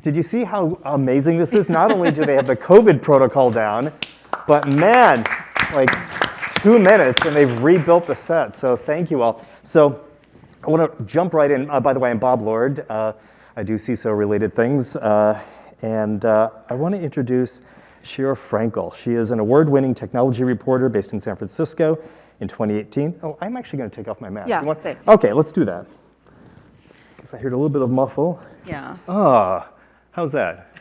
did you see how amazing this is? Not only do they have the COVID protocol down, but man, like 2 minutes and they've rebuilt the set. So thank you all. So I want to jump right in. By the way, I'm Bob Lord. I do CISO related things. And I want to introduce Sheera Frenkel. She is an award-winning technology reporter based in San Francisco in 2018. Oh, I'm actually going to take off my mask. Yeah, Okay, let's do that. Guess I heard a little bit of muffle. Yeah. How's that?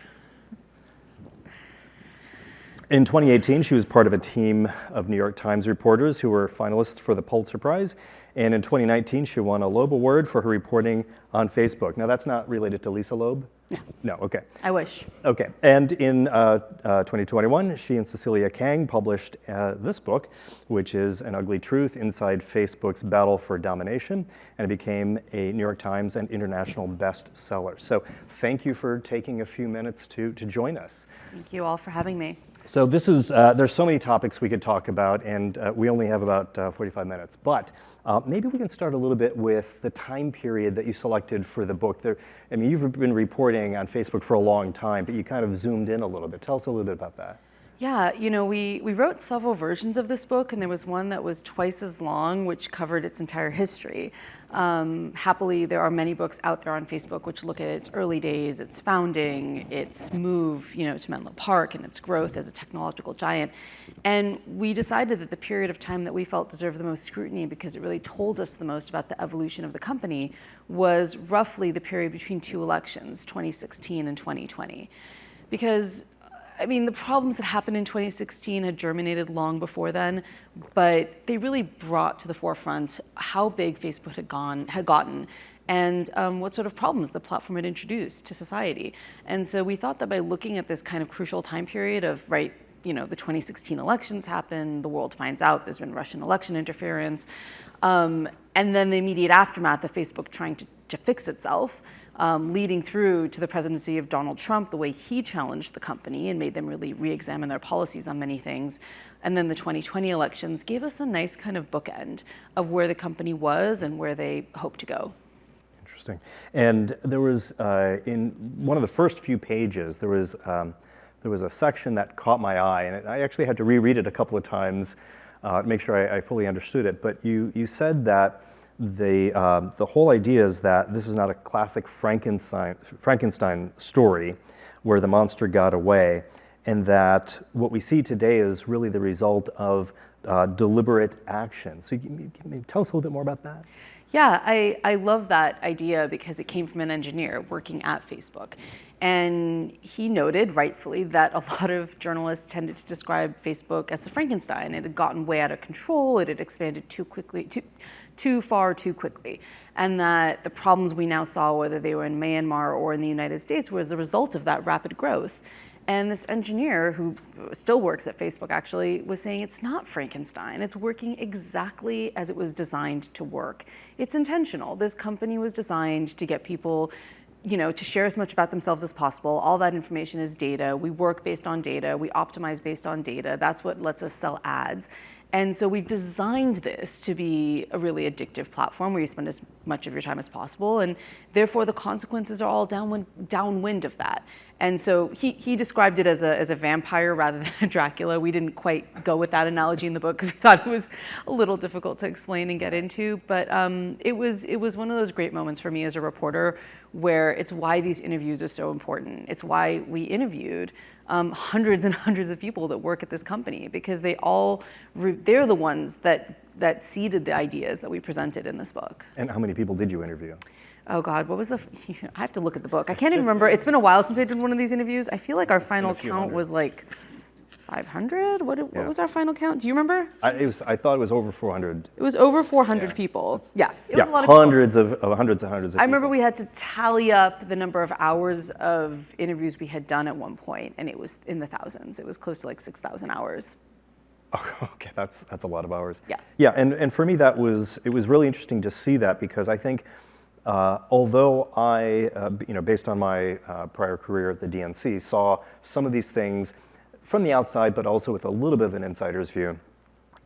In 2018, she was part of a team of New York Times reporters who were finalists for the Pulitzer Prize. And in 2019, she won a Loeb Award for her reporting on Facebook. Now, that's not related to Lisa Loeb? No. No, okay. I wish. Okay, and in 2021, she and Cecilia Kang published this book, which is An Ugly Truth Inside Facebook's Battle for Domination, and it became a New York Times and international bestseller. So thank you for taking a few minutes to join us. Thank you all for having me. So this is, there's so many topics we could talk about, and we only have about 45 minutes. But maybe we can start a little bit with the time period that you selected for the book. I mean, you've been reporting on Facebook for a long time, but you kind of zoomed in a little bit. Tell us a little bit about that. Yeah, you know, we wrote several versions of this book, and there was one that was twice as long, which covered its entire history. Happily, there are many books out there on Facebook which look at its early days, its founding, its move, to Menlo Park, and its growth as a technological giant. And we decided that the period of time that we felt deserved the most scrutiny, because it really told us the most about the evolution of the company, was roughly the period between two elections, 2016 and 2020. Because I mean, the problems that happened in 2016 had germinated long before then, but they really brought to the forefront how big Facebook had gotten, and what sort of problems the platform had introduced to society. And so we thought that by looking at this kind of crucial time period of, the 2016 elections happen, the world finds out there's been Russian election interference, and then the immediate aftermath of Facebook trying to fix itself, leading through to the presidency of Donald Trump, the way he challenged the company and made them really re-examine their policies on many things. And then the 2020 elections gave us a nice kind of bookend of where the company was and where they hope to go. Interesting. And there was, in one of the first few pages, there was a section that caught my eye, and I actually had to reread it a couple of times to make sure I fully understood it. But you said that the whole idea is that this is not a classic Frankenstein story where the monster got away, and that what we see today is really the result of deliberate action. So can you tell us a little bit more about that? Yeah, I love that idea because it came from an engineer working at Facebook. And he noted, rightfully, that a lot of journalists tended to describe Facebook as the Frankenstein. It had gotten way out of control, it had expanded too far too quickly, and that the problems we now saw, whether they were in Myanmar or in the United States, was the result of that rapid growth. And this engineer, who still works at Facebook actually, was saying it's not Frankenstein. It's working exactly as it was designed to work. It's intentional. This company was designed to get people to share as much about themselves as possible. All that information is data. We work based on data. We optimize based on data. That's what lets us sell ads. And so we've designed this to be a really addictive platform where you spend as much of your time as possible, and therefore the consequences are all downwind of that. And so he described it as a vampire rather than a Dracula. We didn't quite go with that analogy in the book because we thought it was a little difficult to explain and get into. But it was one of those great moments for me as a reporter where it's why these interviews are so important. It's why we interviewed hundreds and hundreds of people that work at this company, because they're the ones that seeded the ideas that we presented in this book. And how many people did you interview? Oh God, what was I have to look at the book. I can't even remember. It's been a while since I did one of these interviews. I feel like our final count was like 500? What was our final count? Do you remember? I thought it was over 400. It was over 400 people. Yeah, it was a lot of hundreds people. of hundreds of I remember we had to tally up the number of hours of interviews we had done at one point, and it was in the thousands. It was close to like 6,000 hours. Oh, okay, that's a lot of hours. Yeah. Yeah, and for me it was really interesting to see that, because I think although I, based on my prior career at the DNC, saw some of these things from the outside, but also with a little bit of an insider's view,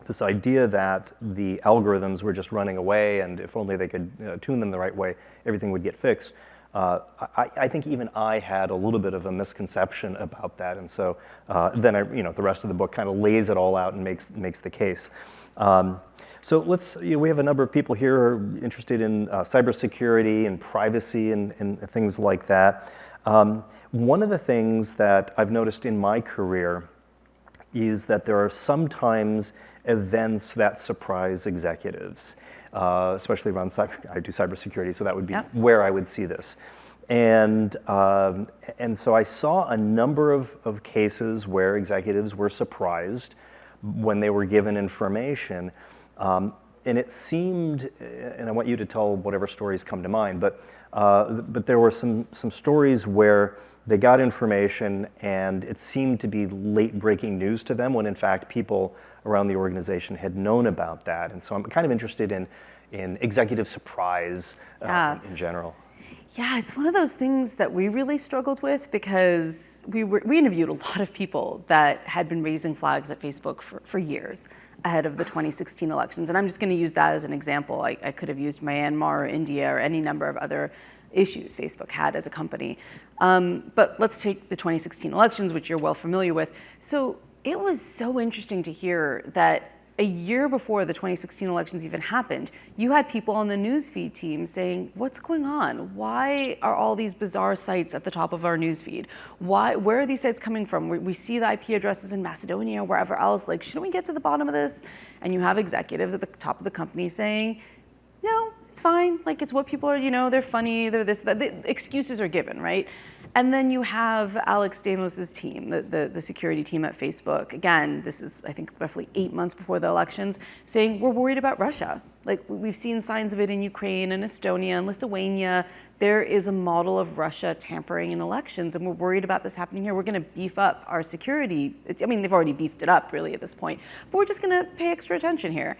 this idea that the algorithms were just running away, and if only they could tune them the right way, everything would get fixed. I think even I had a little bit of a misconception about that, and so then the rest of the book kind of lays it all out and makes the case. So we have a number of people here who are interested in cybersecurity and privacy and things like that. One of the things that I've noticed in my career is that there are sometimes events that surprise executives, especially around I do cybersecurity, so that would be where I would see this. And so I saw a number of cases where executives were surprised when they were given information. And it seemed, and I want you to tell whatever stories come to mind, but there were some stories where they got information and it seemed to be late breaking news to them when in fact people around the organization had known about that. And so I'm kind of interested in executive surprise in general. Yeah, it's one of those things that we really struggled with because we interviewed a lot of people that had been raising flags at Facebook for years ahead of the 2016 elections. And I'm just going to use that as an example. I could have used Myanmar or India or any number of other issues Facebook had as a company. But let's take the 2016 elections, which you're well familiar with. So it was so interesting to hear that a year before the 2016 elections even happened, you had people on the newsfeed team saying, what's going on? Why are all these bizarre sites at the top of our newsfeed? Where are these sites coming from? We see the IP addresses in Macedonia or wherever else. Like, shouldn't we get to the bottom of this? And you have executives at the top of the company saying, no, it's fine. Like, it's what people are, they're funny, they're this, that. The excuses are given, right? And then you have Alex Damos's team, the security team at Facebook. Again, this is, I think, roughly 8 months before the elections, saying we're worried about Russia. Like, we've seen signs of it in Ukraine and Estonia and Lithuania. There is a model of Russia tampering in elections, and we're worried about this happening here. We're going to beef up our security. They've already beefed it up, really, at this point. But we're just going to pay extra attention here.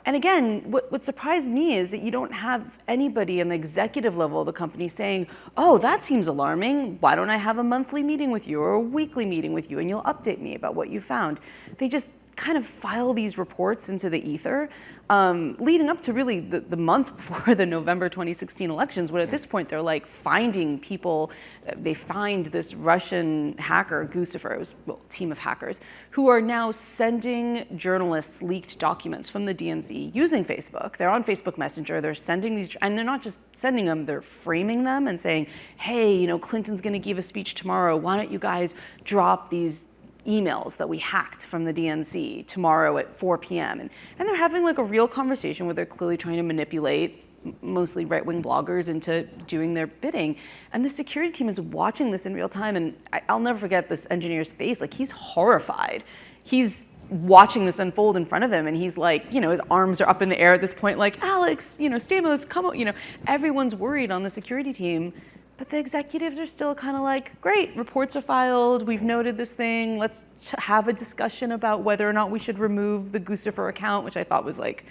And again, what surprised me is that you don't have anybody in the executive level of the company saying, oh, that seems alarming. Why don't I have a monthly meeting with you or a weekly meeting with you and you'll update me about what you found? They just kind of file these reports into the ether, leading up to really the month before the November 2016 elections, when at this point they're like finding people. They find this Russian hacker, Guccifer, team of hackers, who are now sending journalists leaked documents from the DNC using Facebook. They're on Facebook Messenger, they're sending these, and they're not just sending them, they're framing them and saying, hey, Clinton's gonna give a speech tomorrow, why don't you guys drop these emails that we hacked from the DNC tomorrow at 4 p.m. And they're having like a real conversation where they're clearly trying to manipulate mostly right-wing bloggers into doing their bidding. And the security team is watching this in real time. And I'll never forget this engineer's face. Like, he's horrified. He's watching this unfold in front of him. And he's like, his arms are up in the air at this point, like, Alex, Stamos, come on. Everyone's worried on the security team. But the executives are still kind of like, great, reports are filed, we've noted this thing, let's have a discussion about whether or not we should remove the Guccifer account, which I thought was like,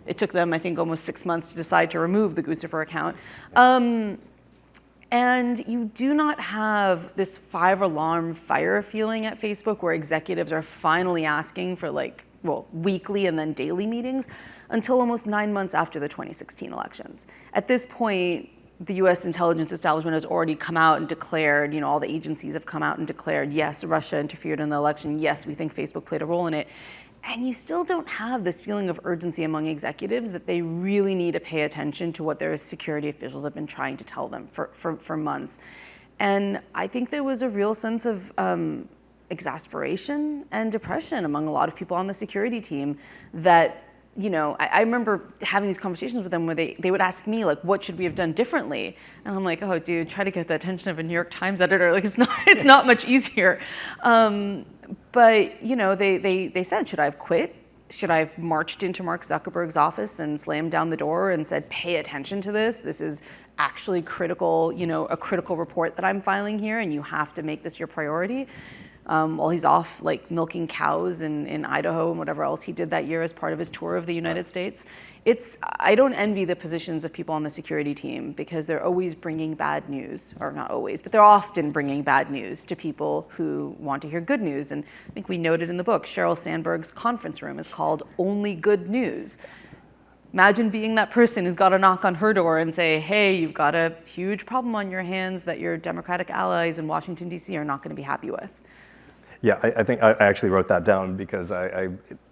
it took them, I think, almost 6 months to decide to remove the Guccifer account. And you do not have this alarm fire feeling at Facebook where executives are finally asking for weekly and then daily meetings until almost 9 months after the 2016 elections. At this point, the U.S. intelligence establishment has already come out and declared, all the agencies have come out and declared, yes, Russia interfered in the election. Yes, we think Facebook played a role in it. And you still don't have this feeling of urgency among executives that they really need to pay attention to what their security officials have been trying to tell them for months. And I think there was a real sense of exasperation and depression among a lot of people on the security team that, I remember having these conversations with them where they would ask me, like, what should we have done differently? And I'm like, oh, dude, try to get the attention of a New York Times editor. Like, it's not much easier. But, they said, should I have quit? Should I have marched into Mark Zuckerberg's office and slammed down the door and said, pay attention to this? This is actually critical, a critical report that I'm filing here, and you have to make this your priority. While he's off milking cows in Idaho and whatever else he did that year as part of his tour of the United States. I don't envy the positions of people on the security team because they're always bringing bad news, or not always, but they're often bringing bad news to people who want to hear good news. And I think we noted in the book, Sheryl Sandberg's conference room is called Only Good News. imagine being that person who's got to knock on her door and say, hey, you've got a huge problem on your hands that your Democratic allies in Washington, D.C. are not going to be happy with. Yeah, I think I actually wrote that down because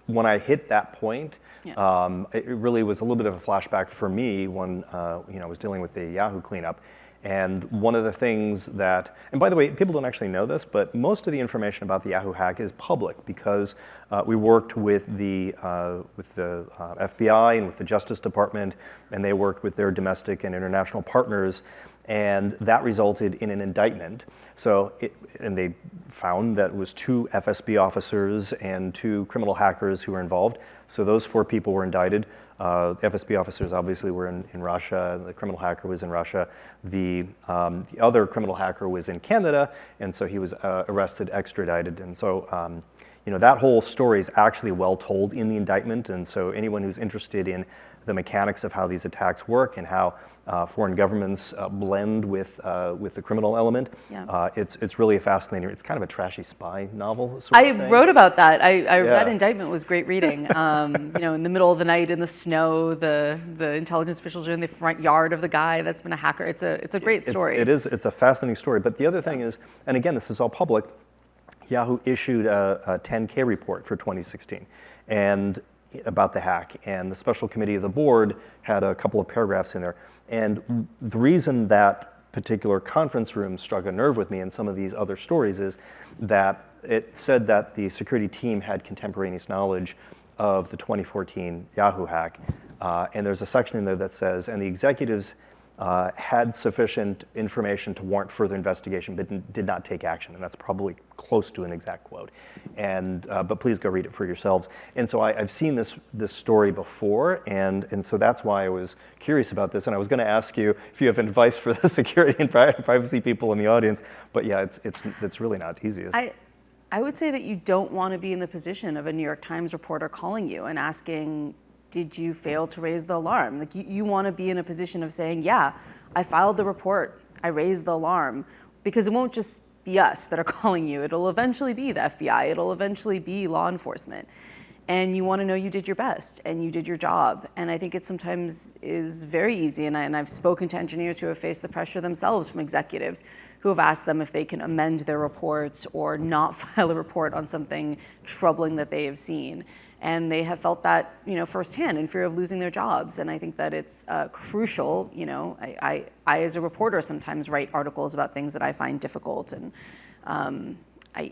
when I hit that point, it really was a little bit of a flashback for me when I was dealing with the Yahoo cleanup. And one of the things that, and by the way, people don't actually know this, but most of the information about the Yahoo hack is public because we worked with the FBI and with the Justice Department, and they worked with their domestic and international partners, and that resulted in an indictment. And they found that it was 2 FSB officers and 2 criminal hackers who were involved. So those 4 people were indicted. The FSB officers obviously were in Russia. The criminal hacker was in Russia. The other criminal hacker was in Canada, and so he was arrested, extradited. And so that whole story is actually well told in the indictment. And so anyone who's interested in the mechanics of how these attacks work and how foreign governments blend with the criminal element, it's really a fascinating. It's kind of a trashy spy novel sort of thing. Wrote about that. That indictment was great reading. In the middle of the night in the snow, the intelligence officials are in the front yard of the guy that's been a hacker. It's a great story. It's a fascinating story. But the other thing is, and again, this is all public, Yahoo issued a 10K report for 2016 and about the hack, and the special committee of the board had a couple of paragraphs in there. And the reason that particular conference room struck a nerve with me and some of these other stories is that it said that the security team had contemporaneous knowledge of the 2014 Yahoo hack. And there's a section in there that says, and the executives had sufficient information to warrant further investigation, but did not take action. And that's probably close to an exact quote. But please go read it for yourselves. And so I've seen this story before, and so that's why I was curious about this. And I was going to ask you if you have advice for the security and privacy people in the audience. But yeah, it's really not easy. I would say that you don't want to be in the position of a New York Times reporter calling you and asking, did you fail to raise the alarm? Like you want to be in a position of saying, yeah, I filed the report, I raised the alarm, because it won't just be us that are calling you. It'll eventually be the FBI, it'll eventually be law enforcement. And you want to know you did your best and you did your job. And I think it sometimes is very easy, and I've spoken to engineers who have faced the pressure themselves from executives who have asked them if they can amend their reports or not file a report on something troubling that they have seen. And they have felt that, firsthand in fear of losing their jobs. And I think that it's crucial. I as a reporter sometimes write articles about things that I find difficult, and I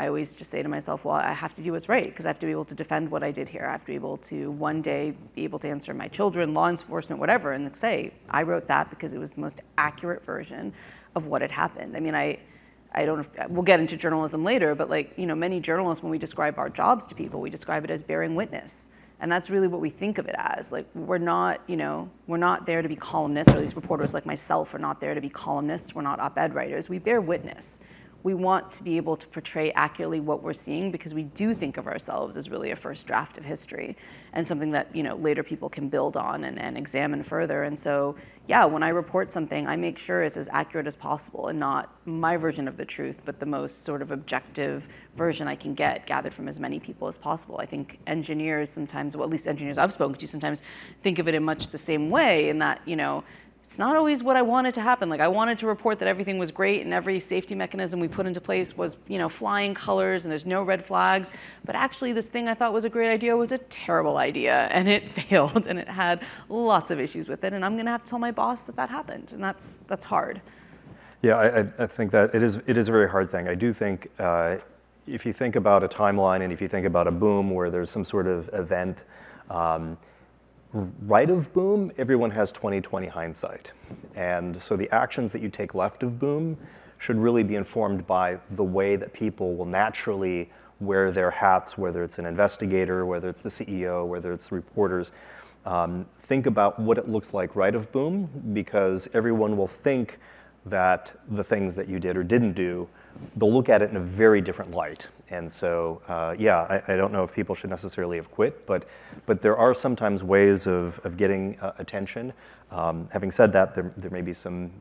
always just say to myself, well, I have to do what's right because I have to be able to defend what I did here. I have to be able to one day be able to answer my children, law enforcement, whatever, and say I wrote that because it was the most accurate version of what had happened. I mean, we'll get into journalism later, but many journalists, when we describe our jobs to people, we describe it as bearing witness. And that's really what we think of it as. We're not there to be columnists, or at least reporters like myself are not there to be columnists. We're not op-ed writers. We bear witness. We want to be able to portray accurately what we're seeing because we do think of ourselves as really a first draft of history and something that later people can build on and examine further. And so, yeah, when I report something, I make sure it's as accurate as possible and not my version of the truth, but the most sort of objective version I can get, gathered from as many people as possible. I think engineers sometimes, well, at least engineers I've spoken to sometimes, think of it in much the same way in that, it's not always what I wanted to happen. I wanted to report that everything was great and every safety mechanism we put into place was, flying colors and there's no red flags. But actually, this thing I thought was a great idea was a terrible idea, and it failed, and it had lots of issues with it. And I'm going to have to tell my boss that happened, and that's hard. Yeah, I think that it is a very hard thing. I do think if you think about a timeline and if you think about a boom where there's some sort of event. Right of boom, everyone has 20/20 hindsight. And so the actions that you take left of boom should really be informed by the way that people will naturally wear their hats, whether it's an investigator, whether it's the CEO, whether it's reporters. Think about what it looks like right of boom, because everyone will think that the things that you did or didn't do, they'll look at it in a very different light. And so, I don't know if people should necessarily have quit, but there are sometimes ways of getting attention. Having said that, there may be some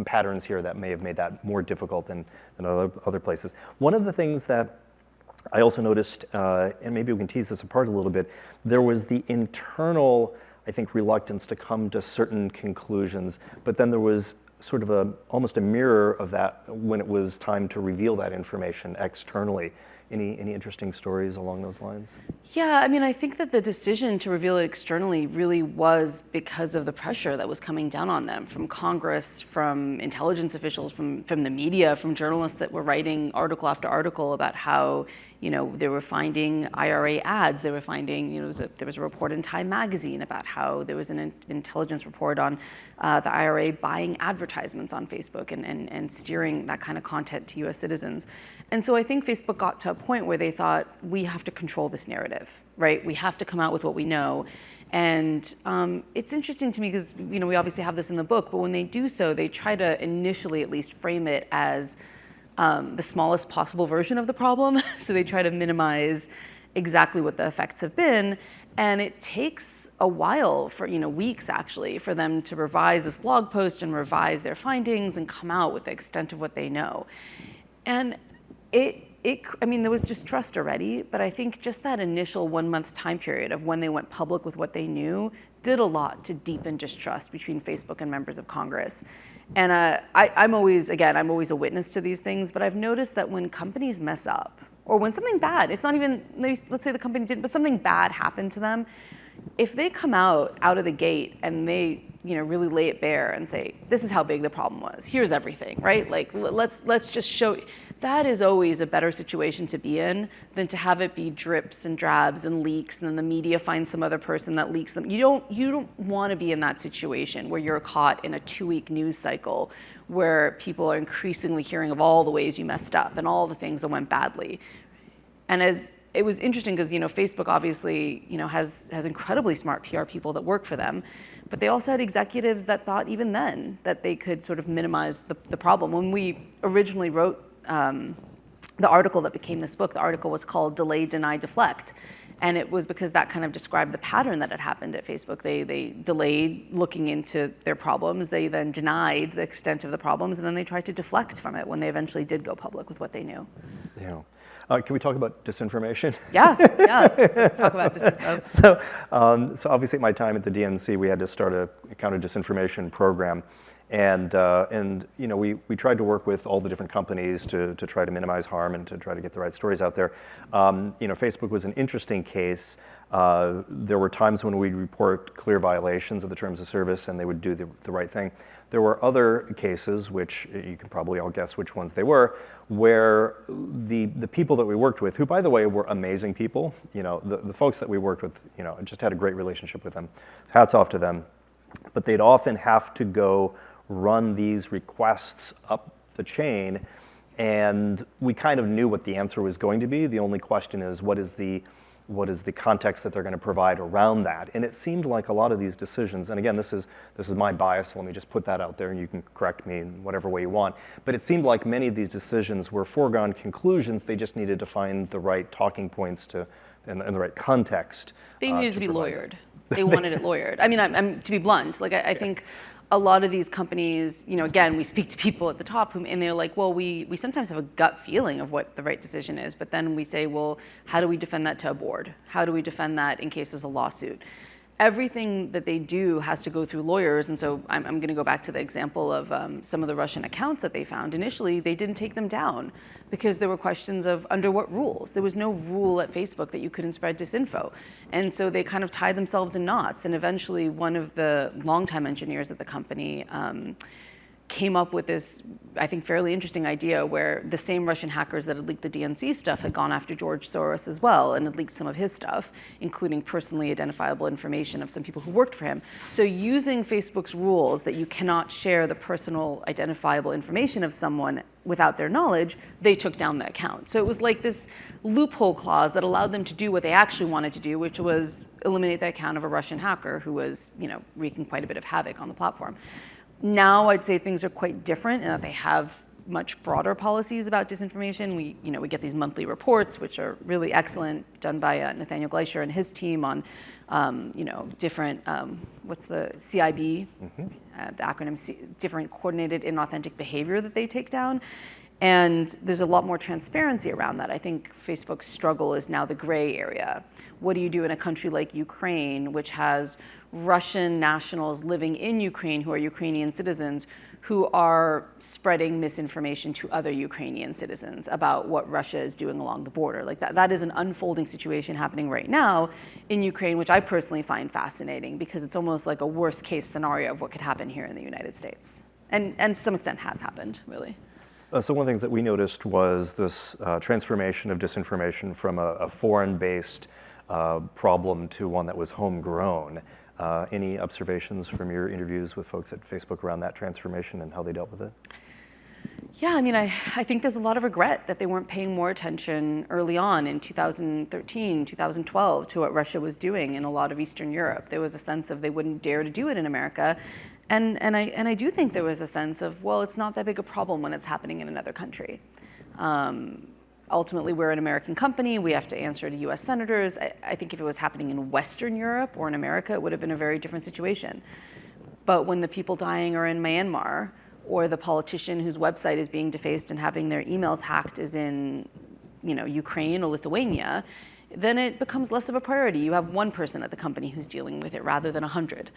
patterns here that may have made that more difficult than other places. One of the things that I also noticed, and maybe we can tease this apart a little bit, there was the internal, I think, reluctance to come to certain conclusions. But then there was sort of almost a mirror of that when it was time to reveal that information externally. Any interesting stories along those lines? Yeah, I mean, I think that the decision to reveal it externally really was because of the pressure that was coming down on them from Congress, from intelligence officials, from the media, from journalists that were writing article after article about how, they were finding IRA ads. They were finding, there was a report in Time magazine about how there was an intelligence report on the IRA buying advertisements on Facebook and steering that kind of content to US citizens. And so I think Facebook got to a point where they thought, we have to control this narrative, right? We have to come out with what we know. And it's interesting to me because, we obviously have this in the book, but when they do so, they try to initially at least frame it as the smallest possible version of the problem. So they try to minimize exactly what the effects have been. And it takes a while, for weeks actually, for them to revise this blog post and revise their findings and come out with the extent of what they know. And there was distrust already, but I think just that initial 1 month time period of when they went public with what they knew did a lot to deepen distrust between Facebook and members of Congress. And I'm always a witness to these things, but I've noticed that when companies mess up, or when something bad, it's not even, let's say the company didn't, but something bad happened to them, if they come out of the gate and they really lay it bare and say, this is how big the problem was, here's everything, right? Like, let's just show, that is always a better situation to be in than to have it be drips and drabs and leaks, and then the media finds some other person that leaks them. You don't want to be in that situation where you're caught in a 2-week news cycle where people are increasingly hearing of all the ways you messed up and all the things that went badly. And it was interesting because Facebook obviously has incredibly smart PR people that work for them, but they also had executives that thought even then that they could sort of minimize the problem. When we originally wrote the article that became this book, the article was called Delay, Deny, Deflect. And it was because that kind of described the pattern that had happened at Facebook. They delayed looking into their problems. They then denied the extent of the problems, and then they tried to deflect from it when they eventually did go public with what they knew. Yeah. Can we talk about disinformation? Yeah, let's talk about disinformation. So obviously at my time at the DNC, we had to start a counter disinformation program. And we tried to work with all the different companies to try to minimize harm and to try to get the right stories out there. Facebook was an interesting case. There were times when we'd report clear violations of the terms of service and they would do the right thing. There were other cases, which you can probably all guess which ones they were, where the people that we worked with, who by the way were amazing people, the folks that we worked with, just had a great relationship with them. Hats off to them. But they'd often have to go run these requests up the chain, and we kind of knew what the answer was going to be. The only question is, what is the context that they're going to provide around that? And it seemed like a lot of these decisions, and again, this is my bias, so let me just put that out there, and you can correct me in whatever way you want, but it seemed like many of these decisions were foregone conclusions. They just needed to find the right talking points and the right context. They needed to be lawyered. They wanted it lawyered. I mean, I'm to be blunt. Like, I think a lot of these companies, again, we speak to people at the top and they're like, well, we sometimes have a gut feeling of what the right decision is, but then we say, well, how do we defend that to a board? How do we defend that in case there's a lawsuit? Everything that they do has to go through lawyers, and so I'm going to go back to the example of some of the Russian accounts that they found. Initially, they didn't take them down because there were questions of under what rules. There was no rule at Facebook that you couldn't spread disinfo, and so they kind of tied themselves in knots, and eventually one of the longtime engineers at the company came up with this, I think, fairly interesting idea where the same Russian hackers that had leaked the DNC stuff had gone after George Soros as well and had leaked some of his stuff, including personally identifiable information of some people who worked for him. So using Facebook's rules that you cannot share the personal identifiable information of someone without their knowledge, they took down the account. So it was like this loophole clause that allowed them to do what they actually wanted to do, which was eliminate the account of a Russian hacker who was, wreaking quite a bit of havoc on the platform. Now I'd say things are quite different in that they have much broader policies about disinformation. We get these monthly reports, which are really excellent, done by Nathaniel Gleischer and his team on, different, what's the CIB, the acronym, different coordinated inauthentic behavior that they take down. And there's a lot more transparency around that. I think Facebook's struggle is now the gray area. What do you do in a country like Ukraine, which has Russian nationals living in Ukraine who are Ukrainian citizens who are spreading misinformation to other Ukrainian citizens about what Russia is doing along the border? Like that is an unfolding situation happening right now in Ukraine, which I personally find fascinating because it's almost like a worst case scenario of what could happen here in the United States. And to some extent has happened, really. So one of the things that we noticed was this transformation of disinformation from a foreign-based problem to one that was homegrown. Any observations from your interviews with folks at Facebook around that transformation and how they dealt with it? Yeah, I mean, I think there's a lot of regret that they weren't paying more attention early on in 2013, 2012 to what Russia was doing in a lot of Eastern Europe. There was a sense of they wouldn't dare to do it in America. And I do think there was a sense of, well, it's not that big a problem when it's happening in another country. Ultimately, we're an American company. We have to answer to US senators. I think if it was happening in Western Europe or in America, it would have been a very different situation. But when the people dying are in Myanmar, or the politician whose website is being defaced and having their emails hacked is in, Ukraine or Lithuania, then it becomes less of a priority. You have one person at the company who's dealing with it rather than 100.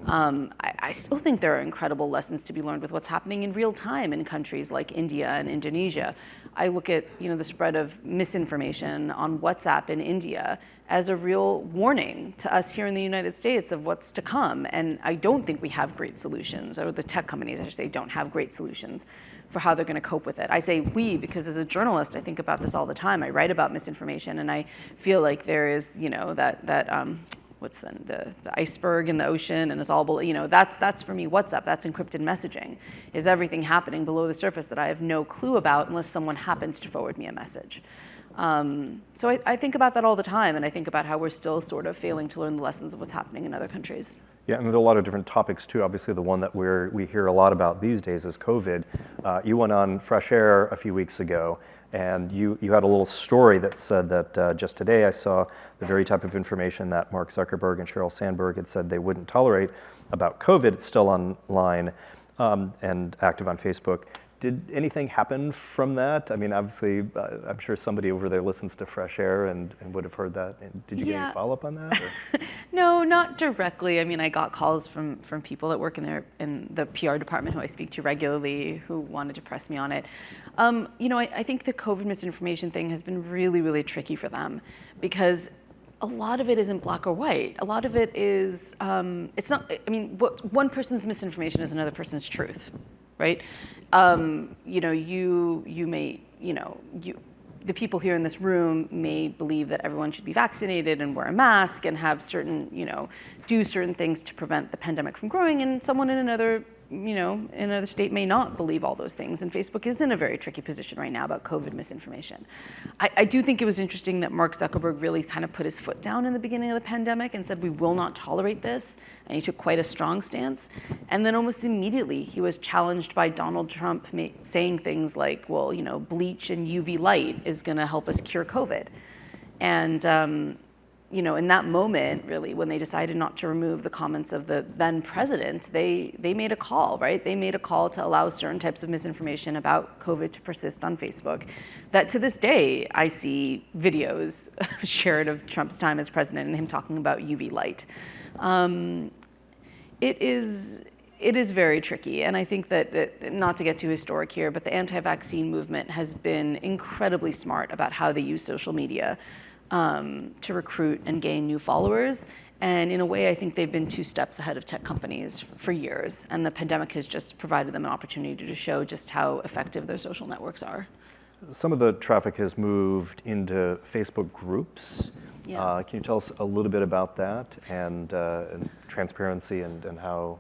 I still think there are incredible lessons to be learned with what's happening in real time in countries like India and Indonesia. I look at the spread of misinformation on WhatsApp in India as a real warning to us here in the United States of what's to come. And I don't think we have great solutions, or the tech companies, I should say, don't have great solutions for how they're going to cope with it. I say we because as a journalist, I think about this all the time. I write about misinformation, and I feel like there is, what's the iceberg in the ocean, and it's all below. That's for me WhatsApp. That's encrypted messaging. Is everything happening below the surface that I have no clue about unless someone happens to forward me a message? So I think about that all the time, and I think about how we're still sort of failing to learn the lessons of what's happening in other countries. Yeah, and there's a lot of different topics too. Obviously, the one that we hear a lot about these days is COVID. You went on Fresh Air a few weeks ago, and you had a little story that said that just today I saw the very type of information that Mark Zuckerberg and Sheryl Sandberg had said they wouldn't tolerate about COVID. It's still online and active on Facebook. Did anything happen from that? I mean, obviously, I'm sure somebody over there listens to Fresh Air and would have heard that. And did you get any follow-up on that? No, not directly. I mean, I got calls from people that work in the PR department who I speak to regularly who wanted to press me on it. I think the COVID misinformation thing has been really, really tricky for them because a lot of it isn't black or white. A lot of it is, it's not, I mean, one person's misinformation is another person's truth, right? The people here in this room may believe that everyone should be vaccinated and wear a mask and have certain, do certain things to prevent the pandemic from growing, and someone in another state may not believe all those things. And Facebook is in a very tricky position right now about COVID misinformation. I do think it was interesting that Mark Zuckerberg really kind of put his foot down in the beginning of the pandemic and said, we will not tolerate this. And he took quite a strong stance. And then almost immediately he was challenged by Donald Trump saying things like, well, bleach and UV light is going to help us cure COVID. And in that moment, really, when they decided not to remove the comments of the then president, they made a call, right? They made a call to allow certain types of misinformation about COVID to persist on Facebook. That to this day, I see videos shared of Trump's time as president and him talking about UV light. It is very tricky, and I think that, not to get too historic here, but the anti-vaccine movement has been incredibly smart about how they use social media to recruit and gain new followers. And in a way, I think they've been 2 steps ahead of tech companies for years. And the pandemic has just provided them an opportunity to show just how effective their social networks are. Some of the traffic has moved into Facebook groups. Yeah. Can you tell us a little bit about that and transparency and how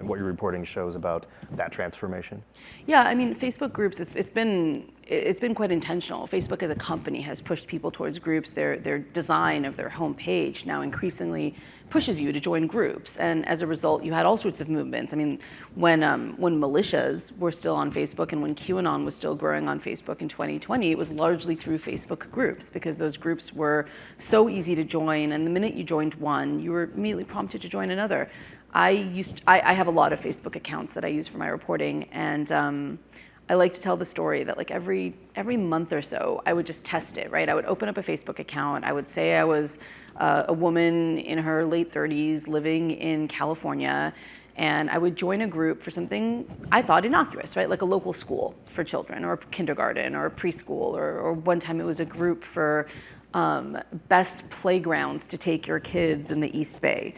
and what your reporting shows about that transformation? Yeah, I mean, Facebook groups, it's been quite intentional. Facebook as a company has pushed people towards groups. Their design of their homepage now increasingly pushes you to join groups, and as a result, you had all sorts of movements. I mean, when militias were still on Facebook and when QAnon was still growing on Facebook in 2020, it was largely through Facebook groups because those groups were so easy to join, and the minute you joined one, you were immediately prompted to join another. I have a lot of Facebook accounts that I use for my reporting, and I like to tell the story that like every month or so, I would just test it, right? I would open up a Facebook account. I would say I was a woman in her late 30s living in California, and I would join a group for something I thought innocuous, right? Like a local school for children, or kindergarten, or preschool, or one time it was a group for best playgrounds to take your kids in the East Bay.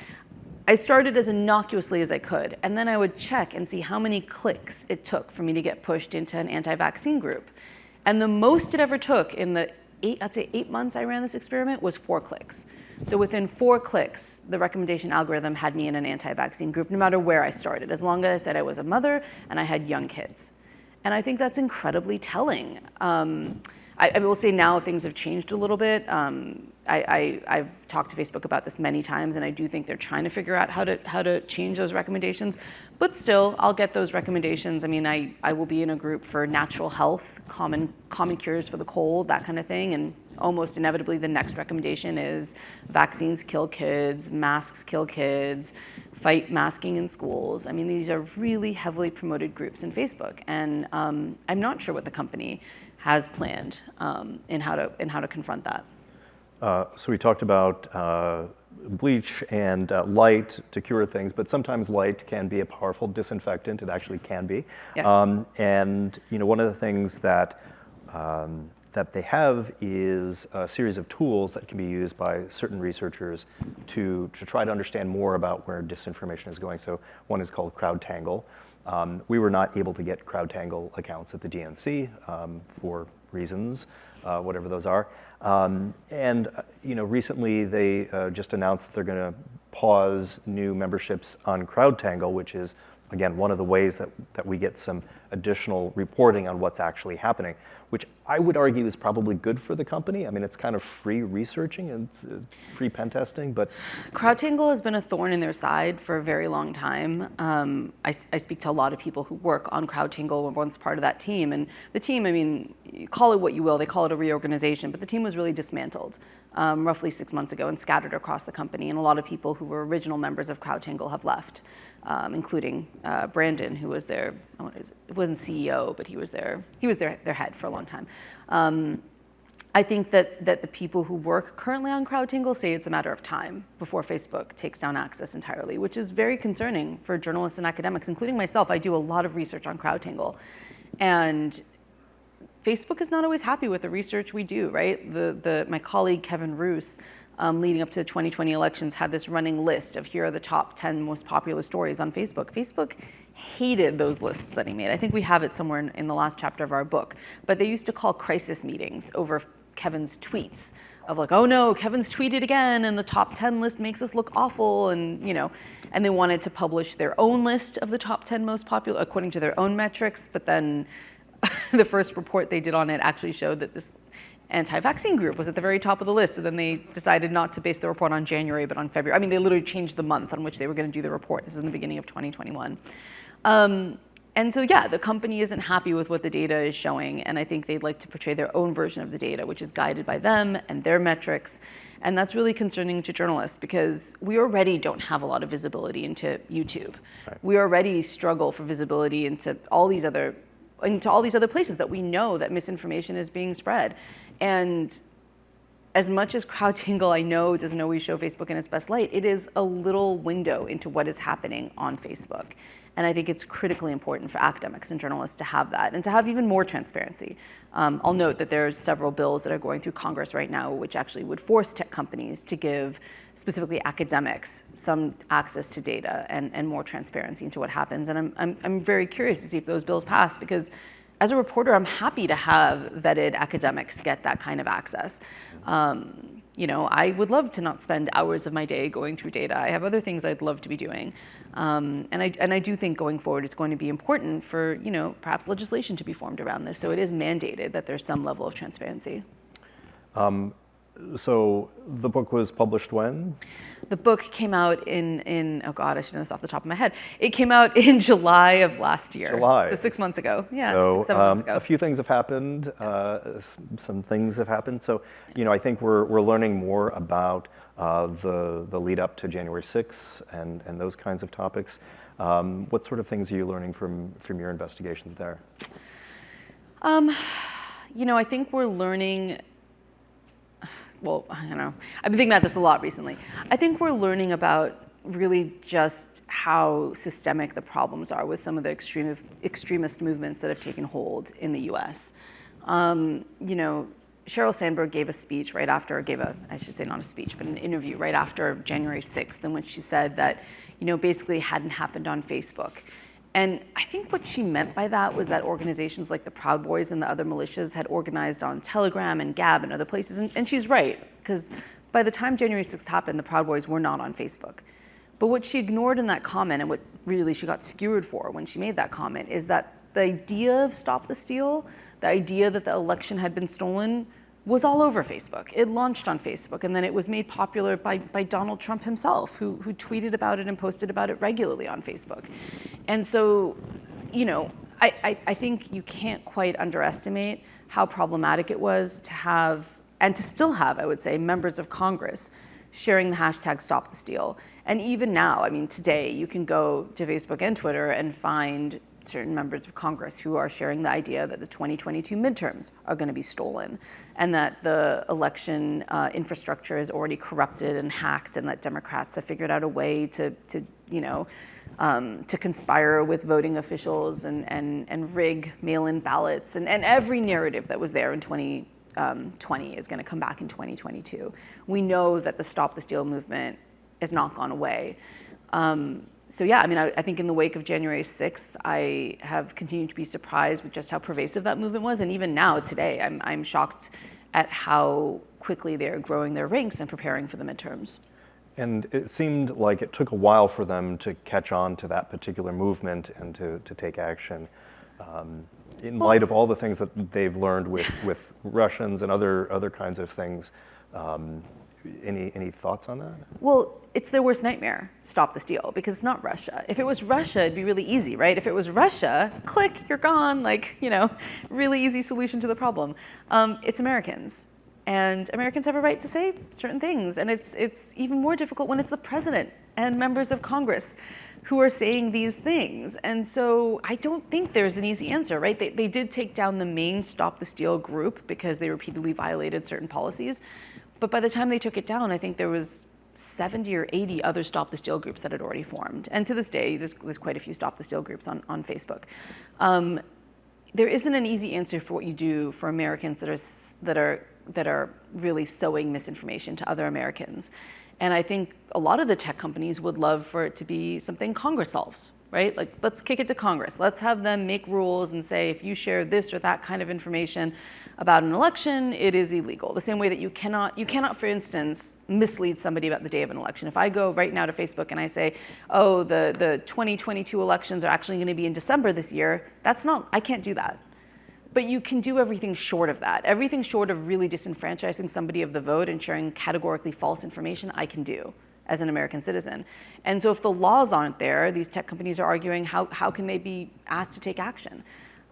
I started as innocuously as I could, and then I would check and see how many clicks it took for me to get pushed into an anti-vaccine group. And the most it ever took in the 8 months I ran this experiment was 4 clicks. So within 4 clicks, the recommendation algorithm had me in an anti-vaccine group, no matter where I started, as long as I said I was a mother and I had young kids. And I think that's incredibly telling. I will say now things have changed a little bit. I've talked to Facebook about this many times, and I do think they're trying to figure out how to change those recommendations. But still, I'll get those recommendations. I mean, I will be in a group for natural health, common cures for the cold, that kind of thing, and almost inevitably the next recommendation is vaccines kill kids, masks kill kids, fight masking in schools. I mean, these are really heavily promoted groups in Facebook, and I'm not sure what the company has planned in how to confront that. So we talked about bleach and light to cure things, but sometimes light can be a powerful disinfectant. It actually can be. Yeah. And one of the things that that they have is a series of tools that can be used by certain researchers to try to understand more about where disinformation is going. So one is called Crowdtangle. We were not able to get Crowdtangle accounts at the DNC for reasons, whatever those are. And recently they just announced that they're going to pause new memberships on Crowdtangle, which is, again, one of the ways that we get some additional reporting on what's actually happening, which I would argue is probably good for the company. I mean, it's kind of free researching and free pen testing, but... Crowdtangle has been a thorn in their side for a very long time. I speak to a lot of people who work on Crowdtangle, were once part of that team. And the team, I mean, you call it what you will, they call it a reorganization, but the team was really dismantled roughly 6 months ago and scattered across the company. And a lot of people who were original members of Crowdtangle have left, including Brandon, who was their, it wasn't CEO, but he was their head for a long time. I think that the people who work currently on Crowdtangle say it's a matter of time before Facebook takes down access entirely, which is very concerning for journalists and academics, including myself. I do a lot of research on Crowdtangle, and Facebook is not always happy with the research we do, right? My colleague Kevin Roos, leading up to the 2020 elections, had this running list of here are the top 10 most popular stories on Facebook. Facebook hated those lists that he made. I think we have it somewhere in the last chapter of our book. But they used to call crisis meetings over Kevin's tweets of like, oh no, Kevin's tweeted again, and the top 10 list makes us look awful, and and they wanted to publish their own list of the top 10 most popular according to their own metrics. But then the first report they did on it actually showed that this anti-vaccine group was at the very top of the list. So then they decided not to base the report on January, but on February. I mean, they literally changed the month on which they were going to do the report. This was in the beginning of 2021. And so, yeah, the company isn't happy with what the data is showing. And I think they'd like to portray their own version of the data, which is guided by them and their metrics. And that's really concerning to journalists because we already don't have a lot of visibility into YouTube. Right. We already struggle for visibility into all these other places that we know that misinformation is being spread. And as much as Crowdtangle, I know, doesn't always show Facebook in its best light, it is a little window into what is happening on Facebook. And I think it's critically important for academics and journalists to have that and to have even more transparency. I'll note that there are several bills that are going through Congress right now which actually would force tech companies to give specifically academics some access to data and more transparency into what happens. And I'm very curious to see if those bills pass because as a reporter, I'm happy to have vetted academics get that kind of access. I would love to not spend hours of my day going through data. I have other things I'd love to be doing. And I do think going forward it's going to be important for, perhaps legislation to be formed around this. So it is mandated that there's some level of transparency. So the book was published when? The book came out in oh God, I should know this off the top of my head. It came out in July of last year. July. So 6 months ago. Yeah, so, 7 months ago. A few things have happened. Yes. Some things have happened. So, I think we're learning more about the lead up to January 6th and those kinds of topics. What sort of things are you learning from your investigations there? You know, I think we're learning, well, I don't know. I've been thinking about this a lot recently. I think we're learning about really just how systemic the problems are with some of the extremist movements that have taken hold in the US. You know, Sheryl Sandberg gave a speech right after, I should say not a speech, but an interview right after January 6th, in which she said that, you know, basically it hadn't happened on Facebook. And I think what she meant by that was that organizations like the Proud Boys and the other militias had organized on Telegram and Gab and other places. And she's right, because by the time January 6th happened, the Proud Boys were not on Facebook. But what she ignored in that comment, and what really she got skewered for when she made that comment, is that the idea of Stop the Steal, the idea that the election had been stolen, was all over Facebook. It launched on Facebook, and then it was made popular by Donald Trump himself, who tweeted about it and posted about it regularly on Facebook. And so, you know, I think you can't quite underestimate how problematic it was to have, and to still have, I would say, members of Congress sharing the hashtag Stop the Steal. And even now, I mean, today, you can go to Facebook and Twitter and find certain members of Congress who are sharing the idea that the 2022 midterms are going to be stolen, and that the election infrastructure is already corrupted and hacked, and that Democrats have figured out a way to conspire with voting officials and rig mail-in ballots, and every narrative that was there in 2020 is going to come back in 2022. We know that the Stop the Steal movement has not gone away. So yeah, I mean, I think in the wake of January 6th, I have continued to be surprised with just how pervasive that movement was. And even now, today, I'm shocked at how quickly they're growing their ranks and preparing for the midterms. And it seemed like it took a while for them to catch on to that particular movement and to take action. In light of all the things that they've learned with Russians and other kinds of things, any thoughts on that? Well, it's their worst nightmare, Stop the Steal, because it's not Russia. If it was Russia, it'd be really easy, right? If it was Russia, click, you're gone, like, you know, really easy solution to the problem. It's Americans. And Americans have a right to say certain things. And it's even more difficult when it's the president and members of Congress who are saying these things. And so I don't think there's an easy answer, right? They did take down the main Stop the Steal group because they repeatedly violated certain policies. But by the time they took it down, I think there was 70 or 80 other Stop the Steal groups that had already formed. And to this day, there's quite a few Stop the Steal groups on Facebook. There isn't an easy answer for what you do for Americans that are really sowing misinformation to other Americans. And I think a lot of the tech companies would love for it to be something Congress solves, right? Like, let's kick it to Congress. Let's have them make rules and say, if you share this or that kind of information about an election, it is illegal. The same way that you cannot, for instance, mislead somebody about the day of an election. If I go right now to Facebook and I say, oh, the 2022 elections are actually going to be in December this year, I can't do that. But you can do everything short of that. Everything short of really disenfranchising somebody of the vote and sharing categorically false information, I can do as an American citizen. And so if the laws aren't there, these tech companies are arguing how can they be asked to take action?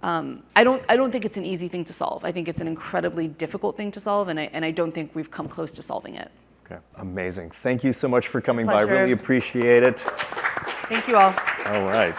I don't think it's an easy thing to solve. I think it's an incredibly difficult thing to solve, and I don't think we've come close to solving it. Okay, amazing. Thank you so much for coming Pleasure. by. Really appreciate it. Thank you all. All right.